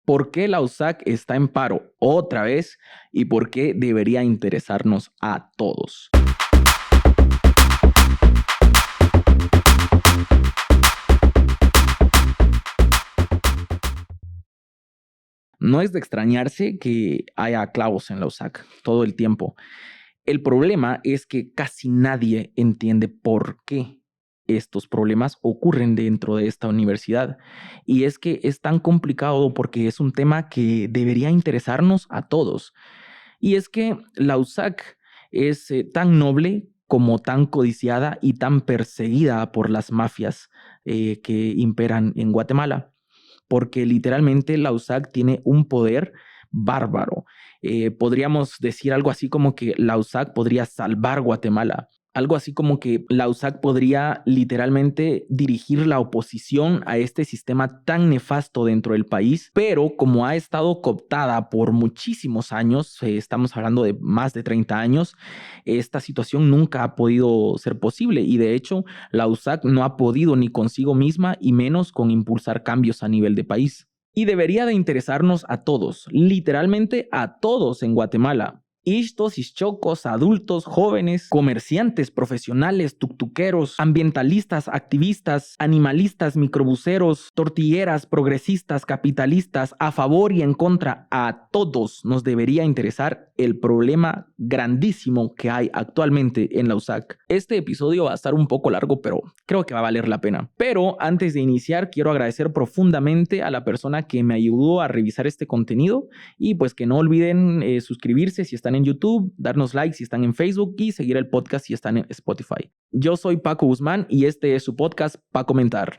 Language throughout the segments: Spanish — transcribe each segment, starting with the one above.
¿Por qué la USAC está en paro otra vez y por qué debería interesarnos a todos? No es de extrañarse que haya clavos en la USAC todo el tiempo. El problema es que casi nadie entiende por qué estos problemas ocurren dentro de esta universidad. Y es que es tan complicado porque es un tema que debería interesarnos a todos. Y es que la USAC es tan noble como tan codiciada y tan perseguida por las mafias que imperan en Guatemala, porque literalmente la USAC tiene un poder bárbaro. Podríamos decir algo así como que la USAC podría salvar Guatemala. Algo así como que la USAC podría literalmente dirigir la oposición a este sistema tan nefasto dentro del país, pero como ha estado cooptada por muchísimos años, estamos hablando de más de 30 años, esta situación nunca ha podido ser posible y de hecho la USAC no ha podido ni consigo misma y menos con impulsar cambios a nivel de país. Y debería de interesarnos a todos, literalmente a todos en Guatemala. Ixtos, ixchocos, adultos, jóvenes, comerciantes, profesionales, tuctuqueros, ambientalistas, activistas, animalistas, microbuseros, tortilleras, progresistas, capitalistas, a favor y en contra, a todos nos debería interesar el problema grandísimo que hay actualmente en la USAC. Este episodio va a estar un poco largo, pero creo que va a valer la pena. Pero antes de iniciar, quiero agradecer profundamente a la persona que me ayudó a revisar este contenido y pues que no olviden suscribirse si están en YouTube, darnos like si están en Facebook y seguir el podcast si están en Spotify. Yo soy Paco Guzmán y este es su podcast Pa' Comentar.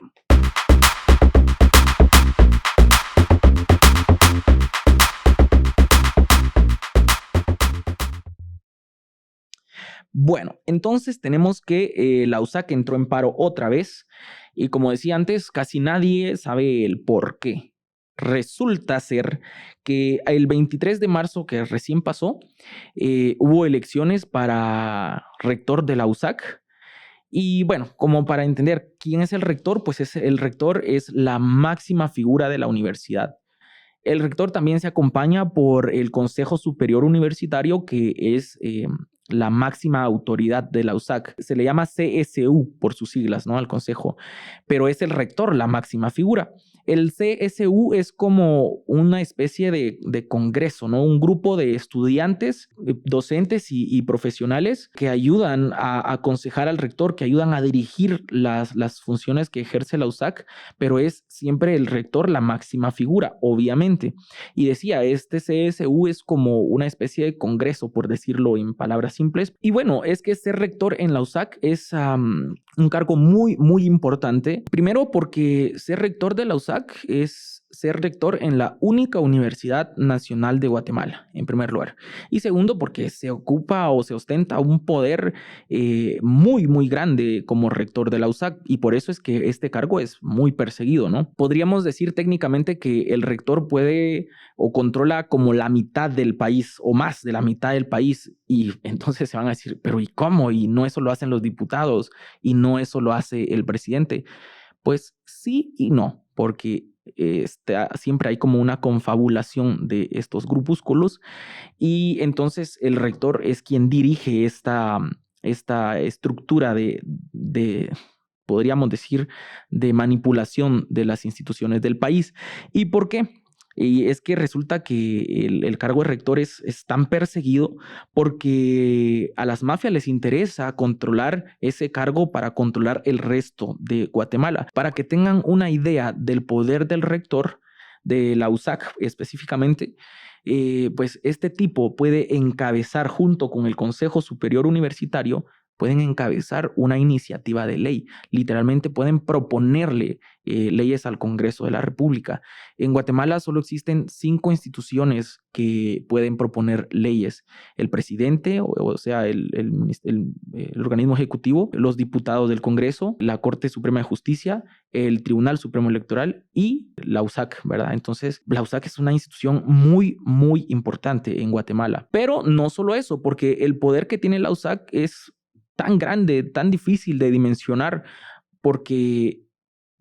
Bueno, entonces tenemos que la USAC entró en paro otra vez y como decía antes, casi nadie sabe el por qué. Resulta ser que el 23 de marzo que recién pasó, hubo elecciones para rector de la USAC. Y bueno, como para entender quién es el rector, pues el rector es la máxima figura de la universidad. El rector también se acompaña por el Consejo Superior Universitario, que es la máxima autoridad de la USAC. Se le llama CSU por sus siglas, ¿no? Al consejo, pero es el rector la máxima figura. El CSU es como una especie de congreso, ¿no? Un grupo de estudiantes, docentes y profesionales que ayudan a aconsejar al rector, que ayudan a dirigir las funciones que ejerce la USAC, pero es siempre el rector la máxima figura, obviamente. Y decía, este CSU es como una especie de congreso, por decirlo en palabras simples. Y bueno, es que ser rector en la USAC es un cargo muy, muy importante. Primero porque ser rector de la USAC es ser rector en la única Universidad Nacional de Guatemala, en primer lugar. Y segundo, porque se ocupa o se ostenta un poder muy, muy grande como rector de la USAC. Y por eso es que este cargo es muy perseguido, ¿no? Podríamos decir técnicamente que el rector puede o controla como la mitad del país o más de la mitad del país. Y entonces se van a decir, pero ¿y cómo? Y no eso lo hacen los diputados y no eso lo hace el presidente. Pues sí y no, porque siempre hay como una confabulación de estos grupúsculos y entonces el rector es quien dirige esta estructura podríamos decir, de manipulación de las instituciones del país. ¿Y por qué? Y es que resulta que el cargo de rector es tan perseguido porque a las mafias les interesa controlar ese cargo para controlar el resto de Guatemala. Para que tengan una idea del poder del rector, de la USAC específicamente, pues este tipo puede encabezar junto con el Consejo Superior Universitario, pueden encabezar una iniciativa de ley. Literalmente pueden proponerle leyes al Congreso de la República. En Guatemala solo existen 5 instituciones que pueden proponer leyes. El presidente, o sea, el organismo ejecutivo, los diputados del Congreso, la Corte Suprema de Justicia, el Tribunal Supremo Electoral y la USAC, ¿verdad? Entonces, la USAC es una institución muy, muy importante en Guatemala. Pero no solo eso, porque el poder que tiene la USAC es tan grande, tan difícil de dimensionar, porque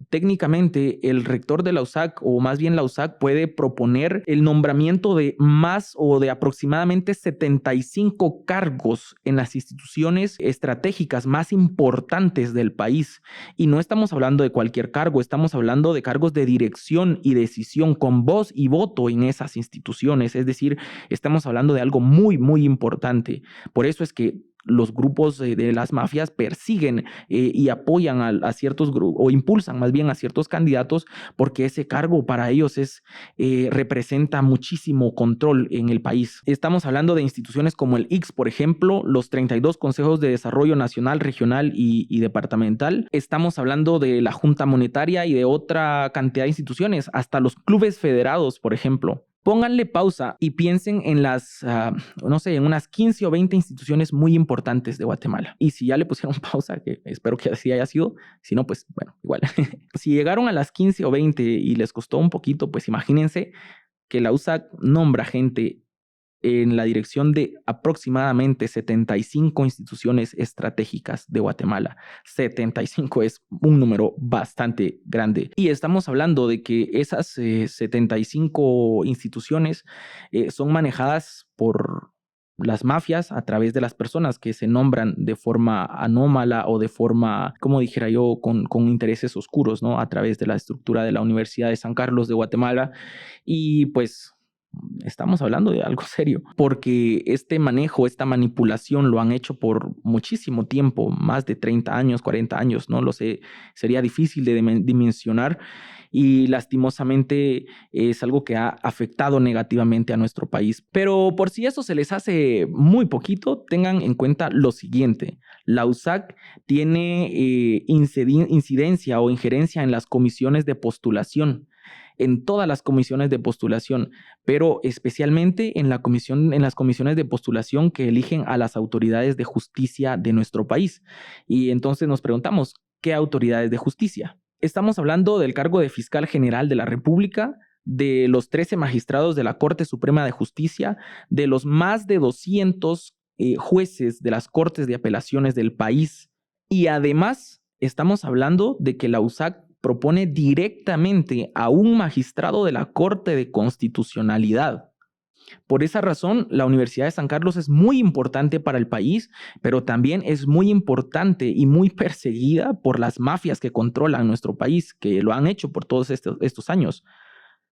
técnicamente el rector de la USAC, o más bien la USAC, puede proponer el nombramiento de más o de aproximadamente 75 cargos en las instituciones estratégicas más importantes del país. Y no estamos hablando de cualquier cargo, estamos hablando de cargos de dirección y decisión con voz y voto en esas instituciones. Es decir, estamos hablando de algo muy, muy importante. Por eso es que los grupos de las mafias persiguen y apoyan a ciertos grupos, o impulsan más bien a ciertos candidatos, porque ese cargo para ellos representa muchísimo control en el país. Estamos hablando de instituciones como el ICS, por ejemplo, los 32 consejos de desarrollo nacional, regional y departamental. Estamos hablando de la Junta Monetaria y de otra cantidad de instituciones, hasta los clubes federados, por ejemplo. Pónganle pausa y piensen en no sé, en unas 15 o 20 instituciones muy importantes de Guatemala. Y si ya le pusieron pausa, que espero que así haya sido, si no, pues bueno, igual. Si llegaron a las 15 o 20 y les costó un poquito, pues imagínense que la USAC nombra gente en la dirección de aproximadamente 75 instituciones estratégicas de Guatemala. 75 es un número bastante grande. Y estamos hablando de que esas 75 instituciones son manejadas por las mafias a través de las personas que se nombran de forma anómala o de forma, como dijera yo, con intereses oscuros, ¿no? A través de la estructura de la Universidad de San Carlos de Guatemala. Y pues estamos hablando de algo serio, porque este manejo, esta manipulación lo han hecho por muchísimo tiempo, más de 30 años, 40 años, no lo sé, sería difícil de dimensionar, y lastimosamente es algo que ha afectado negativamente a nuestro país. Pero por si eso se les hace muy poquito, tengan en cuenta lo siguiente: la USAC tiene incidencia o injerencia en las comisiones de postulación, en todas las comisiones de postulación, pero especialmente en las comisiones de postulación que eligen a las autoridades de justicia de nuestro país. Y entonces nos preguntamos, ¿qué autoridades de justicia? Estamos hablando del cargo de Fiscal General de la República, de los 13 magistrados de la Corte Suprema de Justicia, de los más de 200 jueces de las Cortes de Apelaciones del país. Y además estamos hablando de que la USAC propone directamente a un magistrado de la Corte de Constitucionalidad. Por esa razón, la Universidad de San Carlos es muy importante para el país, pero también es muy importante y muy perseguida por las mafias que controlan nuestro país, que lo han hecho por todos estos años.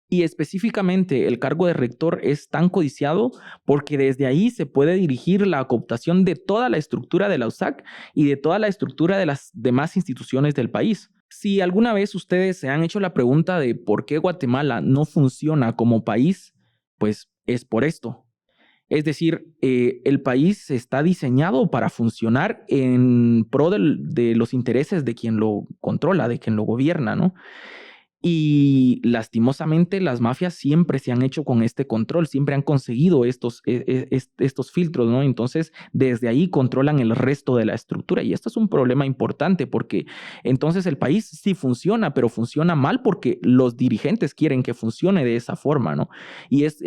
Y específicamente el cargo de rector es tan codiciado porque desde ahí se puede dirigir la cooptación de toda la estructura de la USAC y de toda la estructura de las demás instituciones del país. Si alguna vez ustedes se han hecho la pregunta de por qué Guatemala no funciona como país, pues es por esto. Es decir, el país está diseñado para funcionar en pro de los intereses de quien lo controla, de quien lo gobierna, ¿no? Y lastimosamente las mafias siempre se han hecho con este control, siempre han conseguido estos filtros, ¿no? Entonces, desde ahí controlan el resto de la estructura. Y esto es un problema importante porque entonces el país sí funciona, pero funciona mal porque los dirigentes quieren que funcione de esa forma, ¿no? Y es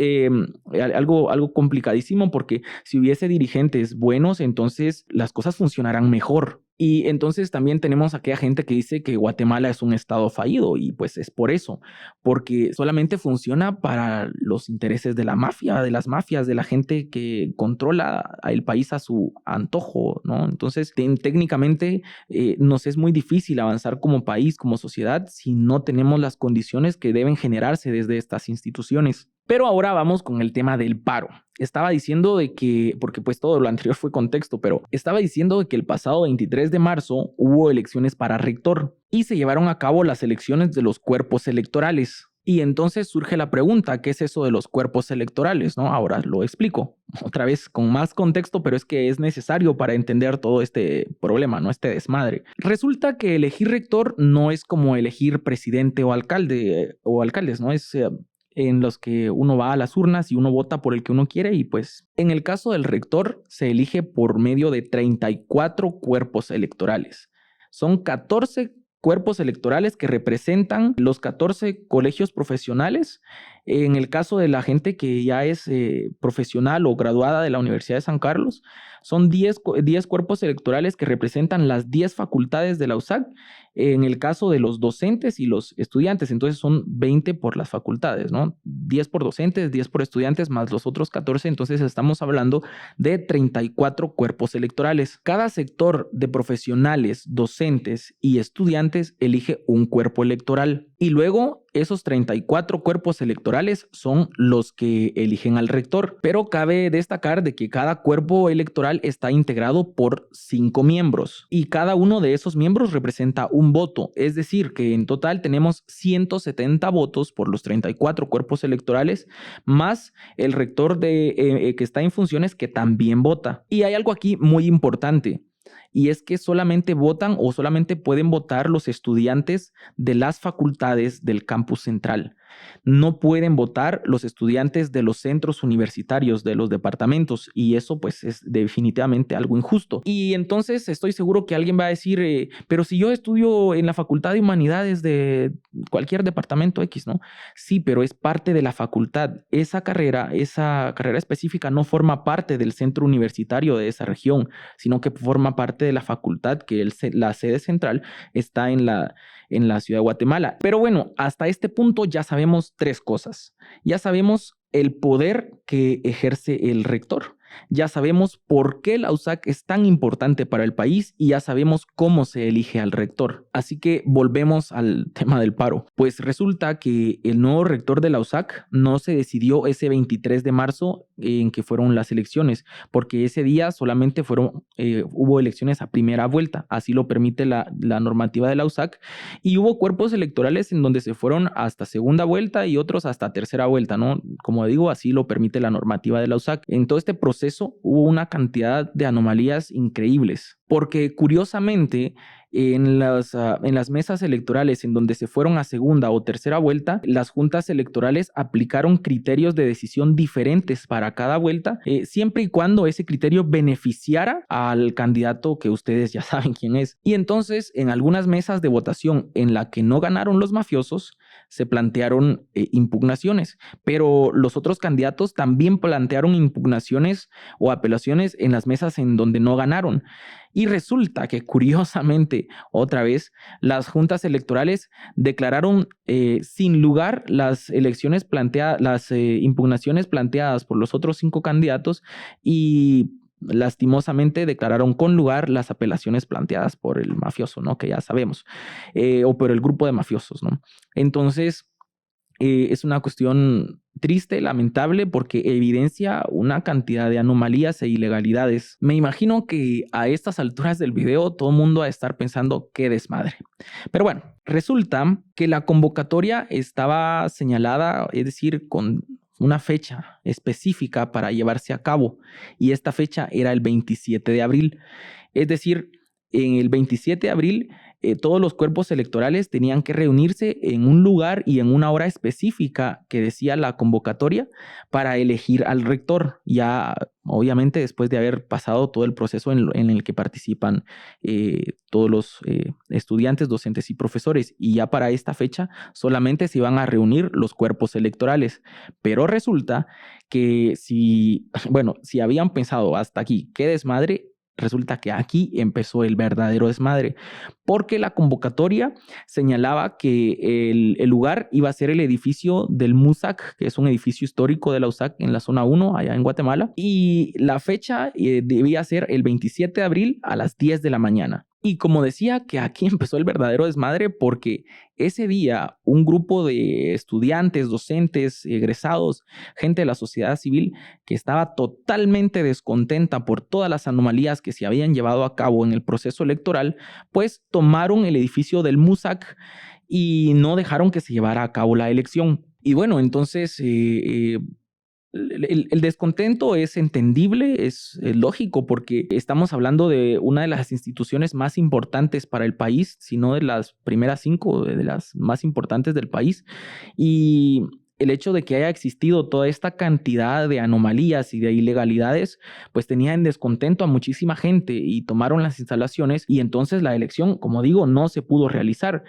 algo complicadísimo porque si hubiese dirigentes buenos, entonces las cosas funcionarán mejor. Y entonces también tenemos a aquella gente que dice que Guatemala es un estado fallido, y pues es por eso, porque solamente funciona para los intereses de la mafia, de las mafias, de la gente que controla el país a su antojo, ¿no? Entonces técnicamente nos es muy difícil avanzar como país, como sociedad, si no tenemos las condiciones que deben generarse desde estas instituciones. Pero ahora vamos con el tema del paro. Estaba diciendo de que, porque pues todo lo anterior fue contexto, pero estaba diciendo de que el pasado 23 de marzo hubo elecciones para rector y se llevaron a cabo las elecciones de los cuerpos electorales. Y entonces surge la pregunta, ¿qué es eso de los cuerpos electorales? ¿No? Ahora lo explico otra vez con más contexto, pero es que es necesario para entender todo este problema, ¿no? Este desmadre. Resulta que elegir rector no es como elegir presidente o alcalde o alcaldes, ¿no? Es en los que uno va a las urnas y uno vota por el que uno quiere, y pues en el caso del rector se elige por medio de 34 cuerpos electorales. Son 14 cuerpos electorales que representan los 14 colegios profesionales. En el caso de la gente que ya es profesional o graduada de la Universidad de San Carlos, son 10 cuerpos electorales que representan las 10 facultades de la USAC, en el caso de los docentes y los estudiantes. Entonces son 20 por las facultades, ¿no? 10 por docentes, 10 por estudiantes, más los otros 14. Entonces estamos hablando de 34 cuerpos electorales. Cada sector de profesionales, docentes y estudiantes elige un cuerpo electoral. Y luego esos 34 cuerpos electorales son los que eligen al rector. Pero cabe destacar de que cada cuerpo electoral está integrado por 5 miembros y cada uno de esos miembros representa un voto. Es decir, que en total tenemos 170 votos por los 34 cuerpos electorales, más el rector que está en funciones que también vota. Y hay algo aquí muy importante. Y es que solamente votan o solamente pueden votar los estudiantes de las facultades del campus central. No pueden votar los estudiantes de los centros universitarios, de los departamentos, y eso pues es definitivamente algo injusto. Y entonces estoy seguro que alguien va a decir, pero si yo estudio en la Facultad de Humanidades de cualquier departamento X, ¿no? Sí, pero es parte de la facultad. Esa carrera específica no forma parte del centro universitario de esa región, sino que forma parte de la facultad, que la sede central está en la ciudad de Guatemala. Pero bueno, hasta este punto ya sabemos 3 cosas. Ya sabemos el poder que ejerce el rector. Ya sabemos por qué la USAC es tan importante para el país y ya sabemos cómo se elige al rector. Así que volvemos al tema del paro. Pues resulta que el nuevo rector de la USAC no se decidió ese 23 de marzo en que fueron las elecciones, porque ese día solamente hubo elecciones a primera vuelta, así lo permite la normativa de la USAC, y hubo cuerpos electorales en donde se fueron hasta segunda vuelta y otros hasta tercera vuelta, ¿no? Como digo, así lo permite la normativa de la USAC. En todo este proceso hubo una cantidad de anomalías increíbles, porque curiosamente en las mesas electorales en donde se fueron a segunda o tercera vuelta, las juntas electorales aplicaron criterios de decisión diferentes para cada vuelta, siempre y cuando ese criterio beneficiara al candidato que ustedes ya saben quién es. Y entonces, en algunas mesas de votación en la que no ganaron los mafiosos, se plantearon impugnaciones, pero los otros candidatos también plantearon impugnaciones o apelaciones en las mesas en donde no ganaron. Y resulta que curiosamente, otra vez, las juntas electorales declararon sin lugar las impugnaciones planteadas por los otros 5 candidatos y lastimosamente declararon con lugar las apelaciones planteadas por el mafioso, ¿no? Que ya sabemos, o por el grupo de mafiosos, ¿no? Entonces, es una cuestión triste, lamentable, porque evidencia una cantidad de anomalías e ilegalidades. Me imagino que a estas alturas del video todo el mundo va a estar pensando qué desmadre. Pero bueno, resulta que la convocatoria estaba señalada, es decir, con una fecha específica para llevarse a cabo, y esta fecha era el 27 de abril. Es decir, en el 27 de abril todos los cuerpos electorales tenían que reunirse en un lugar y en una hora específica que decía la convocatoria para elegir al rector, ya obviamente después de haber pasado todo el proceso en el que participan todos los estudiantes, docentes y profesores, y ya para esta fecha solamente se iban a reunir los cuerpos electorales. Pero resulta que si habían pensado hasta aquí, qué desmadre, resulta que aquí empezó el verdadero desmadre, porque la convocatoria señalaba que el lugar iba a ser el edificio del MUSAC, que es un edificio histórico de la USAC en la zona 1, allá en Guatemala, y la fecha debía ser el 27 de abril a las 10 de la mañana. Y como decía, que aquí empezó el verdadero desmadre, porque ese día un grupo de estudiantes, docentes, egresados, gente de la sociedad civil que estaba totalmente descontenta por todas las anomalías que se habían llevado a cabo en el proceso electoral, pues tomaron el edificio del MUSAC y no dejaron que se llevara a cabo la elección. Y bueno, entonces el descontento es entendible, es lógico, porque estamos hablando de una de las instituciones más importantes para el país, si no de las primeras 5, de las más importantes del país. Y el hecho de que haya existido toda esta cantidad de anomalías y de ilegalidades, pues tenía en descontento a muchísima gente y tomaron las instalaciones, y entonces la elección, como digo, no se pudo realizar.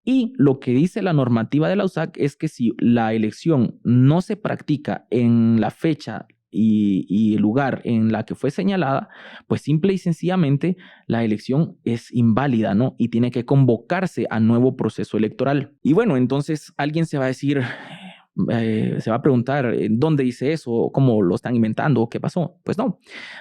Y lo que dice la normativa de la USAC es que si la elección no se practica en la fecha y el lugar en la que fue señalada, pues simple y sencillamente la elección es inválida, ¿no? Y tiene que convocarse a nuevo proceso electoral. Y bueno, entonces alguien se va a decir, se va a preguntar, ¿dónde dice eso? ¿Cómo lo están inventando? ¿Qué pasó? Pues no,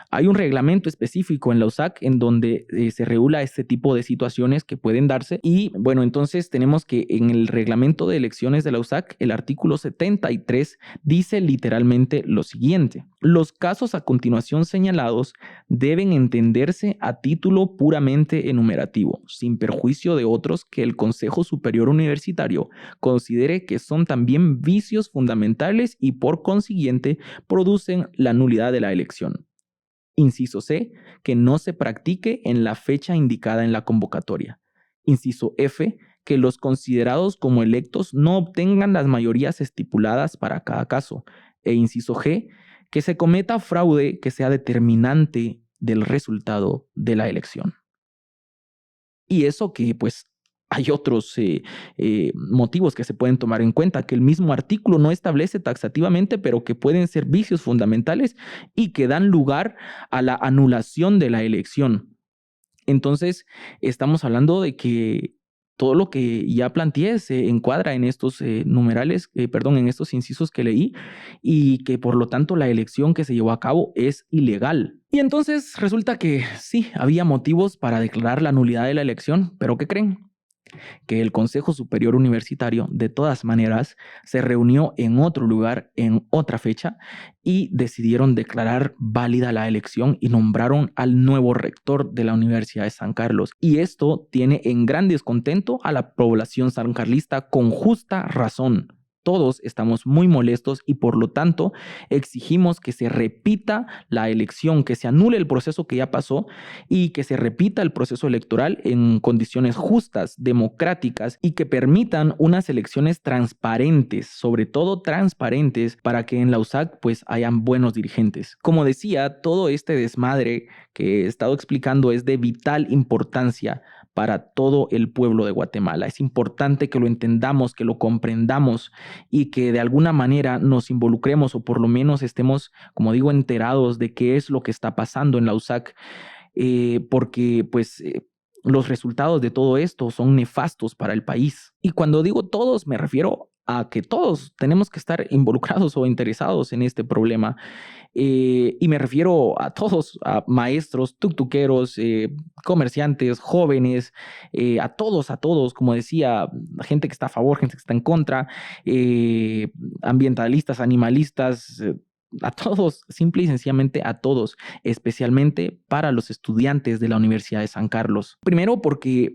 hay un reglamento específico en la USAC en donde se regula este tipo de situaciones que pueden darse. Y bueno, entonces tenemos que en el reglamento de elecciones de la USAC, el artículo 73 dice literalmente lo siguiente: los casos a continuación señalados deben entenderse a título puramente enumerativo, sin perjuicio de otros que el Consejo Superior Universitario considere que son también vicios fundamentales y por consiguiente producen la nulidad de la elección. Inciso C, que no se practique en la fecha indicada en la convocatoria. Inciso F, que los considerados como electos no obtengan las mayorías estipuladas para cada caso. E inciso G, que se cometa fraude que sea determinante del resultado de la elección. Y eso que pues hay otros motivos que se pueden tomar en cuenta, que el mismo artículo no establece taxativamente, pero que pueden ser vicios fundamentales y que dan lugar a la anulación de la elección. Entonces, estamos hablando de que todo lo que ya planteé se encuadra en estos en estos incisos que leí, y que por lo tanto la elección que se llevó a cabo es ilegal. Y entonces resulta que sí, había motivos para declarar la nulidad de la elección, pero ¿qué creen? Que el Consejo Superior Universitario, de todas maneras, se reunió en otro lugar, en otra fecha, y decidieron declarar válida la elección y nombraron al nuevo rector de la Universidad de San Carlos. Y esto tiene en gran descontento a la población sancarlista con justa razón. Todos estamos muy molestos y por lo tanto exigimos que se repita la elección, que se anule el proceso que ya pasó y que se repita el proceso electoral en condiciones justas, democráticas y que permitan unas elecciones transparentes, sobre todo transparentes, para que en la USAC pues hayan buenos dirigentes. Como decía, todo este desmadre que he estado explicando es de vital importancia para todo el pueblo de Guatemala. Es importante que lo entendamos, que lo comprendamos y que de alguna manera nos involucremos o por lo menos estemos, como digo, enterados de qué es lo que está pasando en la USAC, porque pues los resultados de todo esto son nefastos para el país. Y cuando digo todos, me refiero a que todos tenemos que estar involucrados o interesados en este problema. Y me refiero a todos, a maestros, tuctuqueros, comerciantes, jóvenes, a todos, como decía, gente que está a favor, gente que está en contra, ambientalistas, animalistas, a todos, simple y sencillamente a todos, especialmente para los estudiantes de la Universidad de San Carlos. Primero porque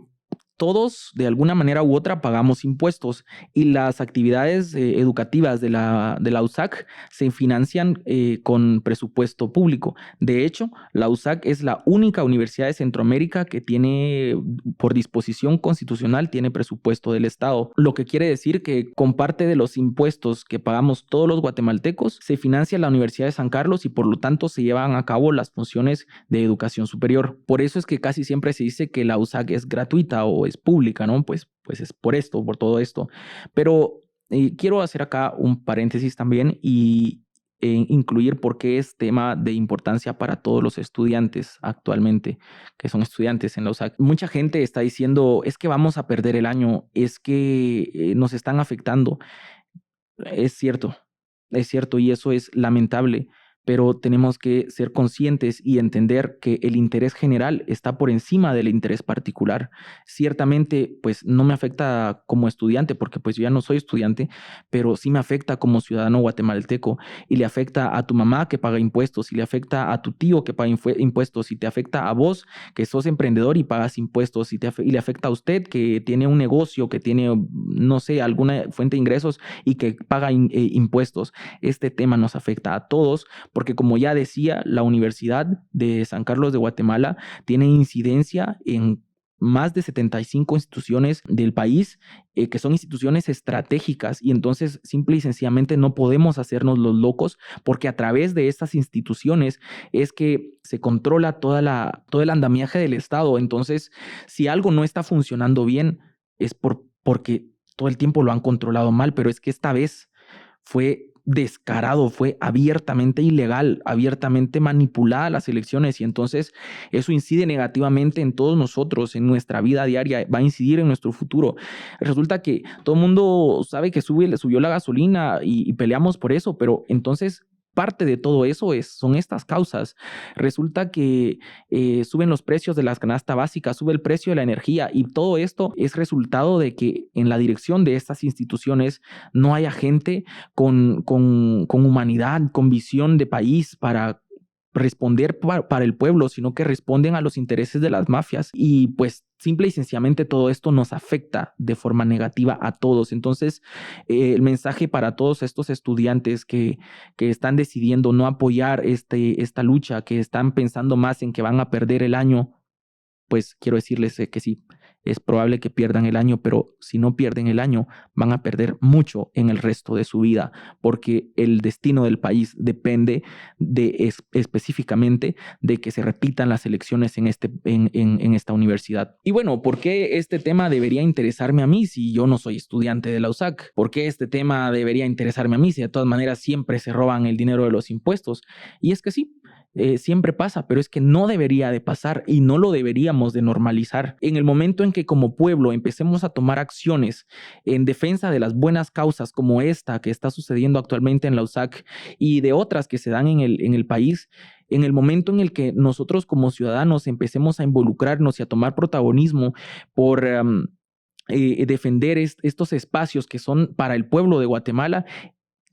todos, de alguna manera u otra, pagamos impuestos y las actividades educativas de la USAC se financian con presupuesto público. De hecho, la USAC es la única universidad de Centroamérica que tiene, por disposición constitucional, tiene presupuesto del Estado. Lo que quiere decir que con parte de los impuestos que pagamos todos los guatemaltecos, se financia la Universidad de San Carlos y por lo tanto se llevan a cabo las funciones de educación superior. Por eso es que casi siempre se dice que la USAC es gratuita o es pública, ¿no? Pues es por esto, por todo esto. Pero quiero hacer acá un paréntesis también y incluir por qué es tema de importancia para todos los estudiantes actualmente, que son estudiantes en la USAC. Mucha gente está diciendo, es que vamos a perder el año, es que nos están afectando. Es cierto, y eso es lamentable, pero tenemos que ser conscientes y entender que el interés general está por encima del interés particular. Ciertamente, pues no me afecta como estudiante, porque pues yo ya no soy estudiante, pero sí me afecta como ciudadano guatemalteco y le afecta a tu mamá que paga impuestos, y le afecta a tu tío que paga impuestos, y te afecta a vos que sos emprendedor y pagas impuestos, y le afecta a usted que tiene un negocio, que tiene, no sé, alguna fuente de ingresos y que paga impuestos. Este tema nos afecta a todos porque, como ya decía, la Universidad de San Carlos de Guatemala tiene incidencia en más de 75 instituciones del país, que son instituciones estratégicas, y entonces simple y sencillamente no podemos hacernos los locos, porque a través de estas instituciones es que se controla todo el andamiaje del Estado. Entonces, si algo no está funcionando bien, es porque todo el tiempo lo han controlado mal, pero es que esta vez fue descarado, fue abiertamente ilegal, abiertamente manipulada las elecciones, y entonces eso incide negativamente en todos nosotros, en nuestra vida diaria, va a incidir en nuestro futuro. Resulta que todo el mundo sabe que subió la gasolina y peleamos por eso, pero entonces parte de todo eso son estas causas. Resulta que suben los precios de las canastas básicas, sube el precio de la energía, y todo esto es resultado de que en la dirección de estas instituciones no haya gente con humanidad, con visión de país para responder para el pueblo, sino que responden a los intereses de las mafias. Y pues simple y sencillamente todo esto nos afecta de forma negativa a todos. Entonces, el mensaje para todos estos estudiantes que están decidiendo no apoyar esta lucha, que están pensando más en que van a perder el año, pues quiero decirles que sí, es probable que pierdan el año, pero si no pierden el año, van a perder mucho en el resto de su vida, porque el destino del país depende específicamente de que se repitan las elecciones en esta universidad. Y bueno, ¿por qué este tema debería interesarme a mí si yo no soy estudiante de la USAC? ¿Por qué este tema debería interesarme a mí si de todas maneras siempre se roban el dinero de los impuestos? Y es que sí, siempre pasa, pero es que no debería de pasar y no lo deberíamos de normalizar. En el momento en que como pueblo empecemos a tomar acciones en defensa de las buenas causas como esta que está sucediendo actualmente en la USAC y de otras que se dan en el país, en el momento en el que nosotros como ciudadanos empecemos a involucrarnos y a tomar protagonismo por defender estos espacios que son para el pueblo de Guatemala,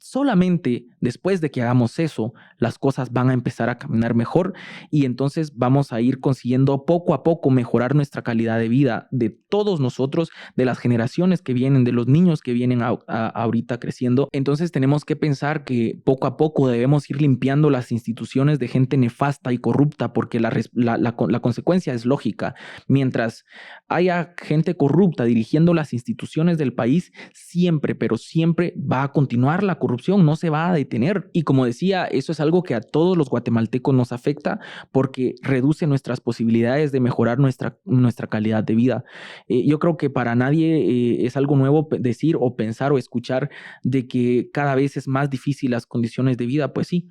solamente después de que hagamos eso, las cosas van a empezar a caminar mejor, y entonces vamos a ir consiguiendo poco a poco mejorar nuestra calidad de vida de todos nosotros, de las generaciones que vienen, de los niños que vienen ahorita creciendo. Entonces tenemos que pensar que poco a poco debemos ir limpiando las instituciones de gente nefasta y corrupta, porque la consecuencia es lógica. Mientras haya gente corrupta dirigiendo las instituciones del país, siempre, pero siempre va a continuar la corrupción, no se va a detener. Y como decía, eso es algo que a todos los guatemaltecos nos afecta, porque reduce nuestras posibilidades de mejorar nuestra calidad de vida. Yo creo que para nadie es algo nuevo decir o pensar o escuchar de que cada vez es más difícil las condiciones de vida. Pues sí,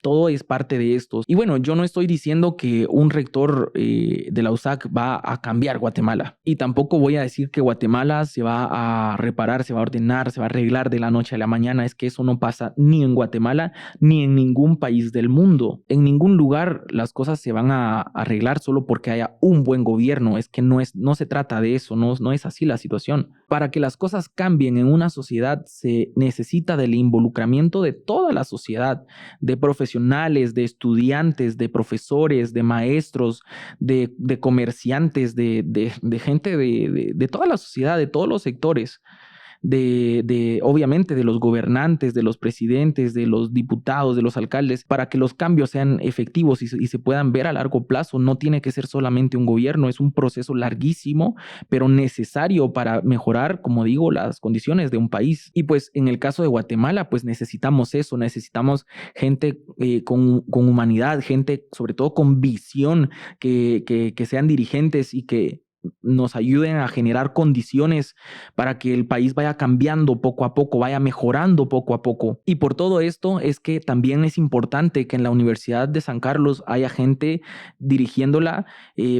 todo es parte de esto. Y bueno, yo no estoy diciendo que un rector de la USAC va a cambiar Guatemala. Y tampoco voy a decir que Guatemala se va a reparar, se va a ordenar, se va a arreglar de la noche a la mañana. Es que eso no pasa ni en Guatemala ni en ningún país del mundo. En ningún lugar las cosas se van a arreglar solo porque haya un buen gobierno. Es que no se trata de eso, no es así la situación. Para que las cosas cambien en una sociedad se necesita del involucramiento de toda la sociedad, de profesionales, de estudiantes, de profesores, de maestros, de comerciantes, de gente de toda la sociedad, de todos los sectores. Obviamente de los gobernantes, de los presidentes, de los diputados, de los alcaldes, para que los cambios sean efectivos y se puedan ver a largo plazo. No tiene que ser solamente un gobierno, es un proceso larguísimo, pero necesario para mejorar, como digo, las condiciones de un país. Y pues en el caso de Guatemala, pues necesitamos eso, necesitamos gente con humanidad, gente sobre todo con visión, que sean dirigentes y que nos ayuden a generar condiciones para que el país vaya cambiando poco a poco, vaya mejorando poco a poco. Y por todo esto es que también es importante que en la Universidad de San Carlos haya gente dirigiéndola,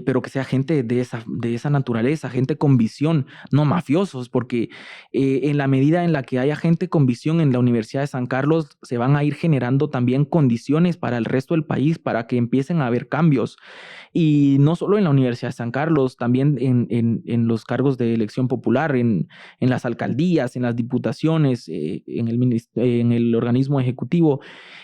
pero que sea gente de esa naturaleza, gente con visión, no mafiosos, porque en la medida en la que haya gente con visión en la Universidad de San Carlos, se van a ir generando también condiciones para el resto del país, para que empiecen a haber cambios. Y no solo en la Universidad de San Carlos, también en los cargos de elección popular, en las alcaldías, en las diputaciones, en el organismo ejecutivo,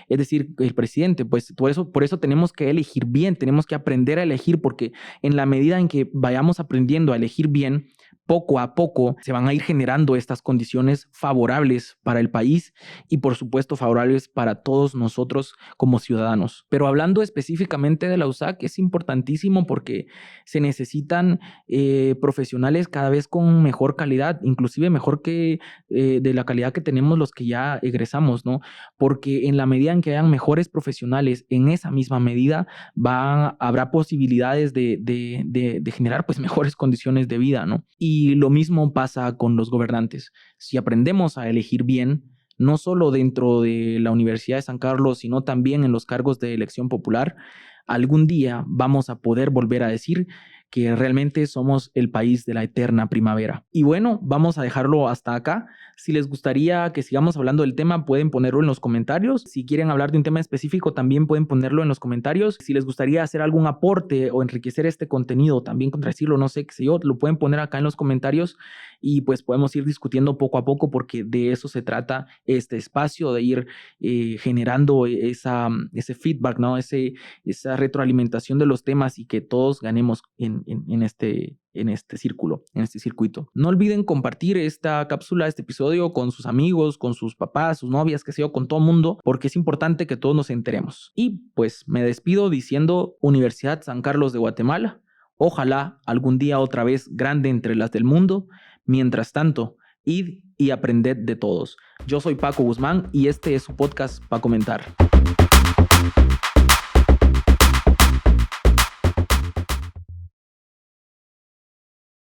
es decir, el presidente. Pues por eso tenemos que elegir bien, tenemos que aprender a elegir, porque en la medida en que vayamos aprendiendo a elegir bien, poco a poco se van a ir generando estas condiciones favorables para el país y por supuesto favorables para todos nosotros como ciudadanos. Pero hablando específicamente de la USAC, es importantísimo porque se necesitan profesionales cada vez con mejor calidad, inclusive mejor que de la calidad que tenemos los que ya egresamos, ¿no? Porque en la medida en que hayan mejores profesionales, en esa misma medida habrá posibilidades de generar pues mejores condiciones de vida, ¿no? Y lo mismo pasa con los gobernantes. Si aprendemos a elegir bien, no solo dentro de la Universidad de San Carlos, sino también en los cargos de elección popular, algún día vamos a poder volver a decir que realmente somos el país de la eterna primavera. Y bueno, vamos a dejarlo hasta acá. Si les gustaría que sigamos hablando del tema, pueden ponerlo en los comentarios. Si quieren hablar de un tema específico, también pueden ponerlo en los comentarios. Si les gustaría hacer algún aporte o enriquecer este contenido, también contradecirlo, no sé, qué sé yo, lo pueden poner acá en los comentarios y pues podemos ir discutiendo poco a poco, porque de eso se trata este espacio, de ir generando ese feedback, ¿no? Esa retroalimentación de los temas y que todos ganemos en este círculo, en este circuito. No olviden compartir esta cápsula, este episodio con sus amigos, con sus papás, sus novias, qué sé yo, con todo el mundo, porque es importante que todos nos enteremos. Y pues me despido diciendo Universidad San Carlos de Guatemala. Ojalá algún día otra vez grande entre las del mundo. Mientras tanto, id y aprended de todos. Yo soy Paco Guzmán y este es su podcast para comentar.